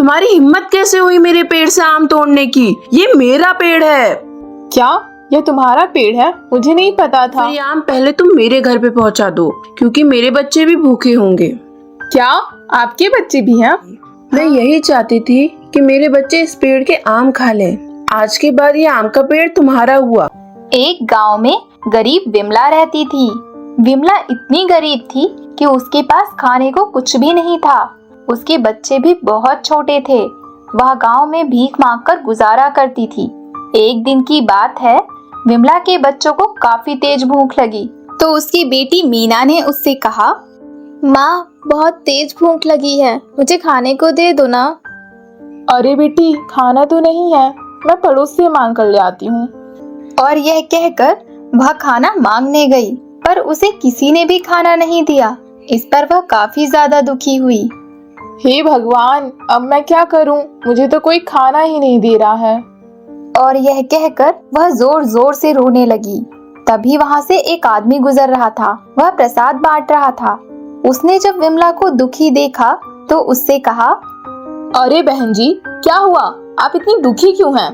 तुम्हारी हिम्मत कैसे हुई मेरे पेड़ से आम तोड़ने की? ये मेरा पेड़ है। क्या यह तुम्हारा पेड़ है? मुझे नहीं पता था। फिर ये आम पहले तुम मेरे घर पे पहुंचा दो, क्योंकि मेरे बच्चे भी भूखे होंगे। क्या आपके बच्चे भी हैं? मैं यही चाहती थी कि मेरे बच्चे इस पेड़ के आम खा लें। आज के बाद ये आम का पेड़ तुम्हारा हुआ। एक गांव में गरीब विमला रहती थी। विमला इतनी गरीब थी कि उसके पास खाने को कुछ भी नहीं था। उसके बच्चे भी बहुत छोटे थे। वह गांव में भीख मांगकर गुजारा करती थी। एक दिन की बात है, विमला के बच्चों को काफी तेज भूख लगी, तो उसकी बेटी मीना ने उससे कहा, माँ, बहुत तेज भूख लगी है, मुझे खाने को दे दो ना। अरे बेटी, खाना तो नहीं है, मैं पड़ोस से मांग कर ले आती हूँ। और यह कहकर वह खाना मांगने गई, पर उसे किसी ने भी खाना नहीं दिया। इस पर वह काफी ज्यादा दुखी हुई। हे भगवान, अब मैं क्या करूँ? मुझे तो कोई खाना ही नहीं दे रहा है। और यह कहकर वह जोर जोर से रोने लगी। तभी वहां से एक आदमी गुजर रहा था। वह प्रसाद बांट रहा था। उसने जब विमला को दुखी देखा तो उससे कहा, अरे बहन जी, क्या हुआ? आप इतनी दुखी क्यों हैं?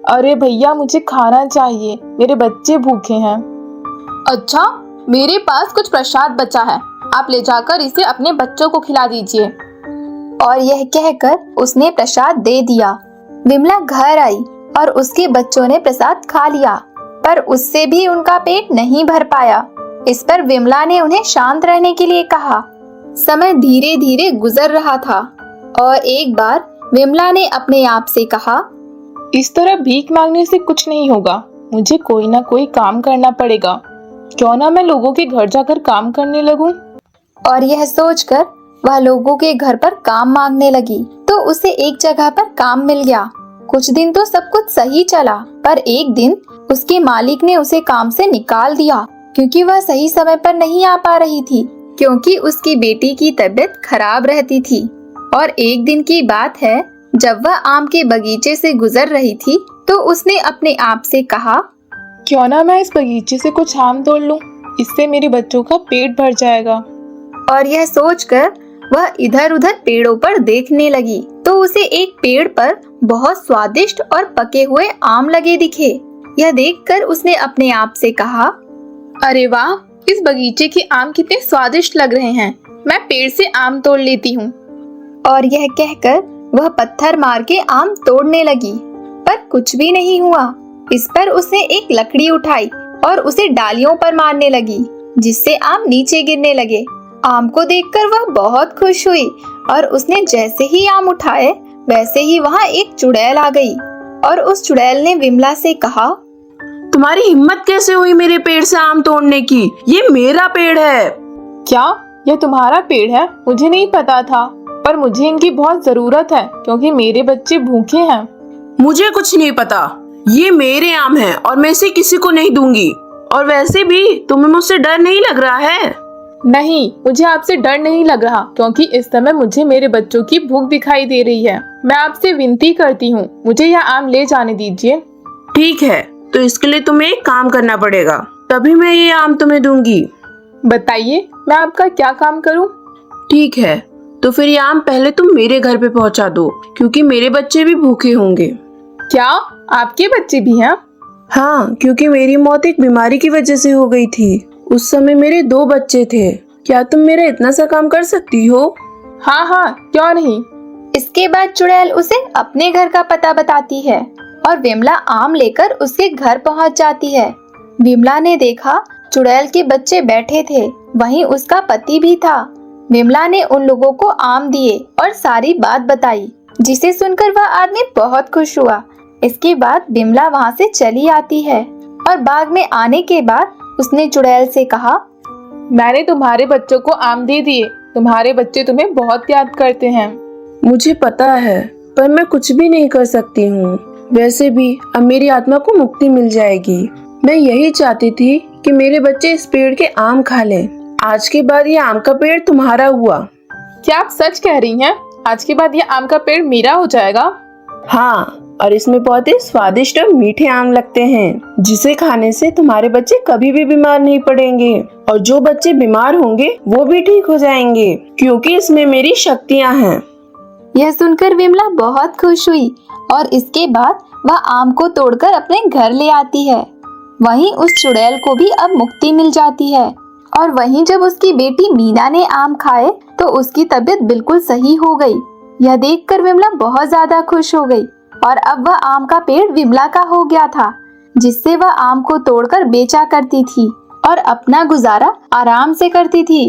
अरे भैया, मुझे खाना चाहिए, मेरे बच्चे भूखे हैं। अच्छा, मेरे पास कुछ प्रसाद बचा है, आप ले जाकर इसे अपने बच्चों को खिला दीजिए। और यह कहकर उसने प्रसाद दे दिया। विमला घर आई और उसके बच्चों ने प्रसाद खा लिया, पर उससे भी उनका पेट नहीं भर पाया। इस पर विमला ने उन्हें शांत रहने के लिए कहा। समय धीरे धीरे गुजर रहा था और एक बार विमला ने अपने आप से कहा, इस तरह भीख मांगने से कुछ नहीं होगा, मुझे कोई ना कोई काम करना पड़ेगा। क्यों ना मैं लोगों के घर जाकर काम करने लगूं? और यह सोचकर वह लोगों के घर पर काम मांगने लगी, तो उसे एक जगह पर काम मिल गया। कुछ दिन तो सब कुछ सही चला, पर एक दिन उसके मालिक ने उसे काम से निकाल दिया, क्योंकि वह सही समय पर नहीं आ पा रही थी, क्योंकि उसकी बेटी की तबीयत खराब रहती थी। और एक दिन की बात है, जब वह आम के बगीचे से गुजर रही थी, तो उसने अपने आप से कहा, क्यों ना मैं इस बगीचे से कुछ आम तोड़ लूं, इससे मेरे बच्चों का पेट भर जाएगा। और यह सोचकर वह इधर उधर पेड़ों पर देखने लगी, तो उसे एक पेड़ पर बहुत स्वादिष्ट और पके हुए आम लगे दिखे। यह देखकर उसने अपने आप से कहा, अरे वाह, इस बगीचे के आम कितने स्वादिष्ट लग रहे हैं, मैं पेड़ से आम तोड़ लेती हूँ। और यह कहकर वह पत्थर मार के आम तोड़ने लगी, पर कुछ भी नहीं हुआ। इस पर उसने एक लकड़ी उठाई और उसे डालियों पर मारने लगी, जिससे आम नीचे गिरने लगे। आम को देखकर वह बहुत खुश हुई और उसने जैसे ही आम उठाए, वैसे ही वहाँ एक चुड़ैल आ गई। और उस चुड़ैल ने विमला से कहा, तुम्हारी हिम्मत कैसे हुई मेरे पेड़ से आम तोड़ने की? ये मेरा पेड़ है। क्या यह तुम्हारा पेड़ है? मुझे नहीं पता था, पर मुझे इनकी बहुत जरूरत है, क्योंकि मेरे बच्चे भूखे हैं। मुझे कुछ नहीं पता, ये मेरे आम हैं और मैं इसे किसी को नहीं दूंगी। और वैसे भी तुम्हें मुझसे डर नहीं लग रहा है? नहीं, मुझे आपसे डर नहीं लग रहा, क्योंकि इस समय मुझे मेरे बच्चों की भूख दिखाई दे रही है। मैं आपसे विनती करती हूँ, मुझे यह आम ले जाने दीजिए। ठीक है, तो इसके लिए तुम्हें एक काम करना पड़ेगा, तभी मैं ये आम तुम्हें दूंगी। बताइए, मैं आपका क्या काम करूँ? ठीक है, तो फिर ये आम पहले तुम मेरे घर पे पहुंचा दो, क्योंकि मेरे बच्चे भी भूखे होंगे। क्या आपके बच्चे भी हैं? हाँ, क्योंकि मेरी मौत एक बीमारी की वजह से हो गई थी। उस समय मेरे 2 बच्चे थे। क्या तुम मेरा इतना सा काम कर सकती हो? हाँ हाँ, क्यों नहीं। इसके बाद चुड़ैल उसे अपने घर का पता बताती है और विमला आम लेकर उसके घर पहुंच जाती है। विमला ने देखा चुड़ैल के बच्चे बैठे थे, वहीं उसका पति भी था। विमला ने उन लोगों को आम दिए और सारी बात बताई, जिसे सुनकर वह आदमी बहुत खुश हुआ। इसके बाद विमला वहां से चली आती है और बाग में आने के बाद उसने चुड़ैल से कहा, मैंने तुम्हारे बच्चों को आम दे दिए, तुम्हारे बच्चे तुम्हें बहुत याद करते हैं। मुझे पता है, पर मैं कुछ भी नहीं कर सकती हूँ। वैसे भी अब मेरी आत्मा को मुक्ति मिल जाएगी। मैं यही चाहती थी कि मेरे बच्चे इस पेड़ के आम खा लें। आज के बाद ये आम का पेड़ तुम्हारा हुआ। क्या आप सच कह रही हैं? आज के बाद ये आम का पेड़ मेरा हो जाएगा? हाँ, और इसमें बहुत ही स्वादिष्ट और मीठे आम लगते हैं, जिसे खाने से तुम्हारे बच्चे कभी भी बीमार नहीं पड़ेंगे। और जो बच्चे बीमार होंगे वो भी ठीक हो जाएंगे, क्योंकि इसमें मेरी शक्तियाँ हैं। यह सुनकर विमला बहुत खुश हुई और इसके बाद वह आम को तोड़कर अपने घर ले आती है। वहीं उस चुड़ैल को भी अब मुक्ति मिल जाती है। और वहीं जब उसकी बेटी मीना ने आम खाए तो उसकी तबीयत बिल्कुल सही हो गई। यह देखकर विमला बहुत ज्यादा खुश हो गई और अब वह आम का पेड़ विमला का हो गया था, जिससे वह आम को तोड़कर बेचा करती थी और अपना गुजारा आराम से करती थी।